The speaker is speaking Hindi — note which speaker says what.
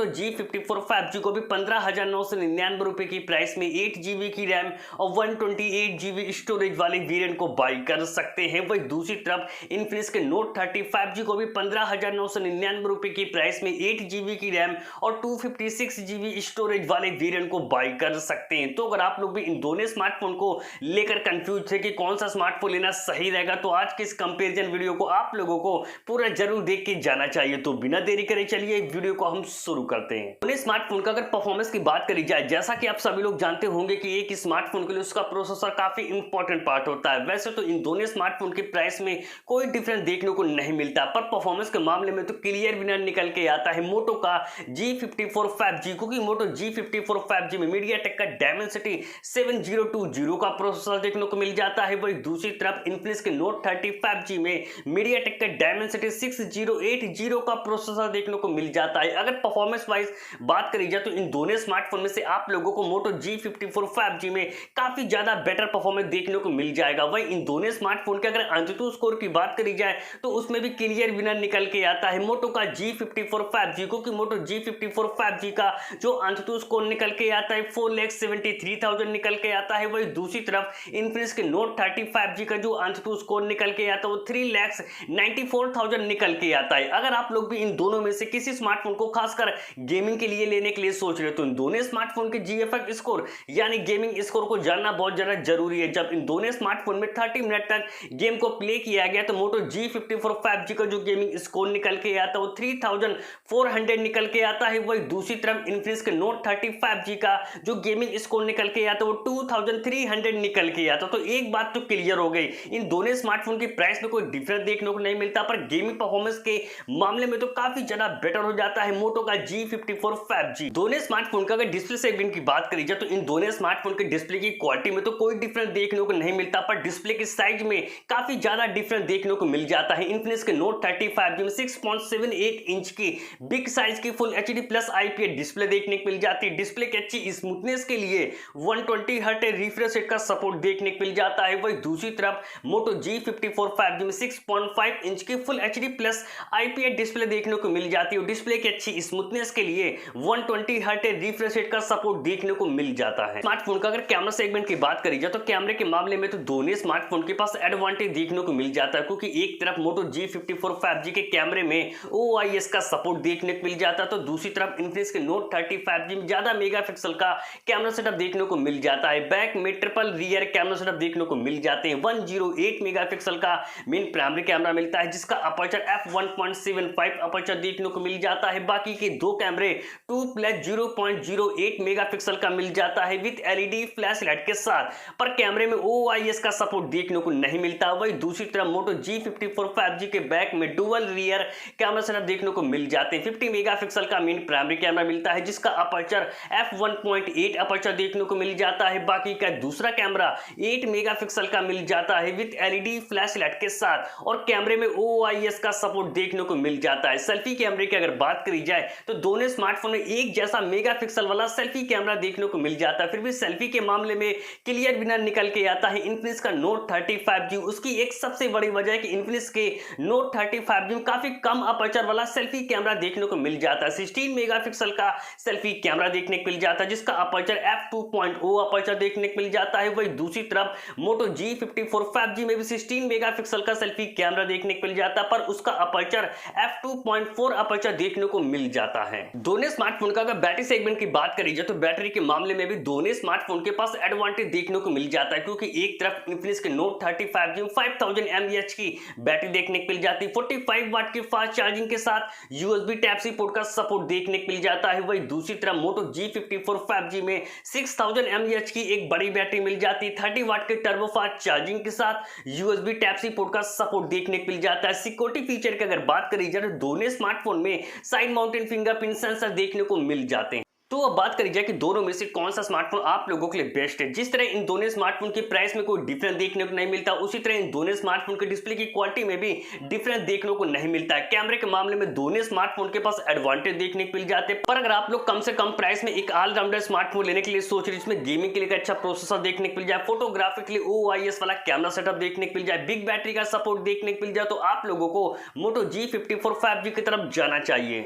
Speaker 1: तो G54 5G को भी 15,999 रुपए की प्राइस में 8 GB की रैम और 128 GB स्टोरेज वाले वेरिएंट को बाई कर सकते हैं। वही दूसरी तरफ इन्फिनिक्स के नोट 30 5G को भी 15,999 रुपए की प्राइस में 8 GB की रैम और 256 GB स्टोरेज वाले वेरिएंट को बाई कर सकते हैं। तो अगर आप लोग भी इन दोनों स्मार्टफोन को लेकर कंफ्यूज थे कि कौन सा स्मार्टफोन लेना सही रहेगा, तो आज के इस कंपैरिजन वीडियो को आप लोगों को पूरा जरूर देख के जाना चाहिए। तो बिना देरी करे चलिए वीडियो को हम शुरू करते हैं। दोनों स्मार्टफोन का अगर परफॉर्मेंस की बात करी जाए, जैसा कि आप सभी लोग जानते होंगे कि एक स्मार्टफोन के लिए उसका प्रोसेसर काफी इंपॉर्टेंट पार्ट होता है। वैसे तो इन दोनों स्मार्टफोन के प्राइस में कोई डिफरेंस देखने को नहीं मिलता, पर परफॉर्मेंस के मामले में तो क्लियर विनर निकल के आता है मोटो का G54 5G, क्योंकि मोटो G54 5G में मीडियाटेक का डायमेंसिटी 7020 का प्रोसेसर देखने को मिल जाता है। वही दूसरी तरफ इन्फिनिक्स के नोट 30 5G में मीडियाटेक का डायमेंसिटी 6080 का प्रोसेसर देखने को मिल जाता है। अगर परफॉर्मेंस वाइज बात करी जाए तो इन दोनों स्मार्टफोन में से आप लोगों को मोटो G54 5G में काफी ज्यादा बेटर परफॉर्मेंस देखने को मिल जाएगा। वही इन दोनों स्मार्टफोन के अगर AnTuTu स्कोर की बात करी जाए तो उसमें भी क्लियर विनर निकल के आता है मोटो का G54 5G, क्योंकि मोटो G54 5G का जो AnTuTu स्कोर निकल के आता है 4,73,000 निकल के आता है। वही दूसरी तरफ इन्फिनिक्स के नोट 30 5G का जो AnTuTu स्कोर निकल के आता है वो 3,94,000 निकल के आता है। अगर आप लोग भी इन दोनों में से किसी स्मार्टफोन को खासकर गेमिंग के लिए लेने के लिए सोच रहे हो तो इन दोनों स्मार्टफोन के GFX स्कोर यानी गेमिंग स्कोर को जानना बहुत ज्यादा जरूरी है। जब इन दोनों स्मार्टफोन में 30 मिनट तक गेम को प्ले किया गया तो मोटो G54 5G का जो गेमिंग स्कोर निकल के आता है वो 3,400 निकल के आता है। वही दूसरी तरफ इन्फिनिक्स के नोट 30 5G का जो गेमिंग स्कोर निकल के आता है वो 2,300 निकल के आता है। तो एक बात तो क्लियर हो गई, इन दोनों स्मार्टफोन की प्राइस में कोई डिफरेंस देखने को नहीं मिलता, पर गेमिंग परफॉर्मेंस के मामले में तो काफी ज्यादा बेटर हो जाता है मोटो का G54 5G। दोनों स्मार्टफोन का अगर डिस्प्ले सेगमेंट की बात करी जाए तो इन दोनों स्मार्टफोन के डिस्प्ले की क्वालिटी में तो कोई डिफरेंस देखने को नहीं मिलता, पर डिस्प्ले के साइज में काफी ज्यादा डिफरेंस देखने को मिल जाता है। इन्फिनिक्स के नोट 30 5G में 6.78 इंच की बिग साइज की full HD plus IPS display देखने को मिल जाती है। डिस्प्ले की अच्छी स्मूथनेस के लिए 120 हर्ट्ज रिफ्रेश रेट का सपोर्ट देखने को मिल जाता है। वही दूसरी तरफ मोटो G54 5G में 6.5 इंच की full HD plus IPS display देखने को मिल जाती है। डिस्प्ले की अच्छी स्मूथनेस के लिए 120 हर्ट्ज रिफ्रेश रेट का सपोर्ट देखने को मिल जाता है। स्मार्टफोन का अगर कैमरा सेगमेंट की बात करी जाए तो कैमरे के मामले में तो दोनों स्मार्टफोन के पास एडवांटेज देखने को मिल जाता है, क्योंकि एक तरफ मोटो G54 5G के कैमरे में OIS का सपोर्ट देखने को मिल जाता है तो दूसरी तरफ इन्फिनिक्स के नोट 30 5G में ज्यादा मेगापिक्सल का कैमरा सेटअप देखने को मिल जाता है। बैक में ट्रिपल रियर कैमरा सेटअप देखने को मिल जाते हैं। 108 मेगापिक्सल का मेन प्राइमरी कैमरा मिलता है, जिसका अपर्चर f1.75 अपर्चर देखने को मिल जाता है। बाकी के दो कैमरे 2+0.08 मेगापिक्सल का मिल जाता है विद LED फ्लैश लाइट के साथ, पर कैमरे में OIS का सपोर्ट देखने को नहीं मिलता। वही दूसरी तरफ मोटो G54 5G के बैक में डुअल रियर कैमरा सेटअप देखने को मिल जाते हैं। 50 मेगापिक्सल का मेन प्राइमरी कैमरा मिलता है, जिसका अपर्चर f1.8 अपर्चर देखने को मिल जाता है। बाकी का दूसरा कैमरा 8 मेगापिक्सल का मिल जाता है विद LED फ्लैश लाइट के साथ, और कैमरे में OIS का सपोर्ट देखने को मिल जाता है। सेल्फी कैमरे की अगर बात करी जाए तो दोनों स्मार्टफोन में एक जैसा मेगापिक्सल वाला सेल्फी कैमरा देखने को मिल जाता है, फिर भी सेल्फी के मामले में क्लियर विनर निकल के आता है इन्फिनिक्स का नोट 30 5G। उसकी एक सबसे बड़ी वजह है कि इन्फिनिक्स के नोट 30 5G में काफी कम अपर्चर वाला सेल्फी कैमरा देखने को मिल जाता है। 16 मेगापिक्सल का सेल्फी कैमरा देखने को मिल जाता है, जिसका अपर्चर f2.0 अपर्चर देखने को मिल जाता है। वही दूसरी तरफ मोटो G54 5G में भी 16 मेगापिक्सल का सेल्फी कैमरा देखने को मिल जाता है, पर उसका अपर्चर f2.4 अपर्चर देखने को मिल जाता है। दोनों स्मार्टफोन का अगर बैटरी सेगमेंट की बात करी जाए तो बैटरी के मामले में भी दोनों स्मार्टफोन के पास एडवांटेज देखने को मिल जाता है, क्योंकि एक तरफ इन्फिनिक्स के नोट 30 5G में 5000 mAh की बैटरी देखने को मिल जाती है। 45 वाट की फास्ट चार्जिंग के साथ USB Type-C पोर्ट का सपोर्ट देखने को मिल जाता है। वही दूसरी तरफ मोटो G54 5G में 6000 mAh की एक बड़ी बैटरी मिल जाती है। 30 वाट के टर्बो फास्ट चार्जिंग के साथ USB Type-C पोर्ट का सपोर्ट देखने को मिल जाता है। सिक्योरिटी फीचर की अगर बात करी जाए तो दोनों स्मार्टफोन में साइड माउंटेड फिंगरप्रिंट सेंसर देखने को मिल जाते हैं। तो अब बात करी जाए कि दोनों में से कौन सा स्मार्टफोन आप लोगों के लिए बेस्ट है। जिस तरह इन दोनों स्मार्टफोन की प्राइस में कोई डिफरेंस देखने को नहीं मिलता, उसी तरह इन दोनों स्मार्टफोन के डिस्प्ले की क्वालिटी में भी डिफरेंस देखने को नहीं मिलता है। कैमरे के मामले में दोनों स्मार्टफोन के पास एडवांटेज देखने को मिल जाते हैं, पर अगर आप लोग कम से कम प्राइस में एक ऑलराउंडर स्मार्टफोन लेने के लिए सोच रहे हैं जिसमें गेमिंग के लिए अच्छा प्रोसेसर देखने को मिल जाए, फोटोग्राफी के लिए OIS वाला कैमरा सेटअप देखने को मिल जाए, बिग बैटरी का सपोर्ट देखने को मिल जाए, तो आप लोगों को मोटो G54 5G की तरफ जाना चाहिए।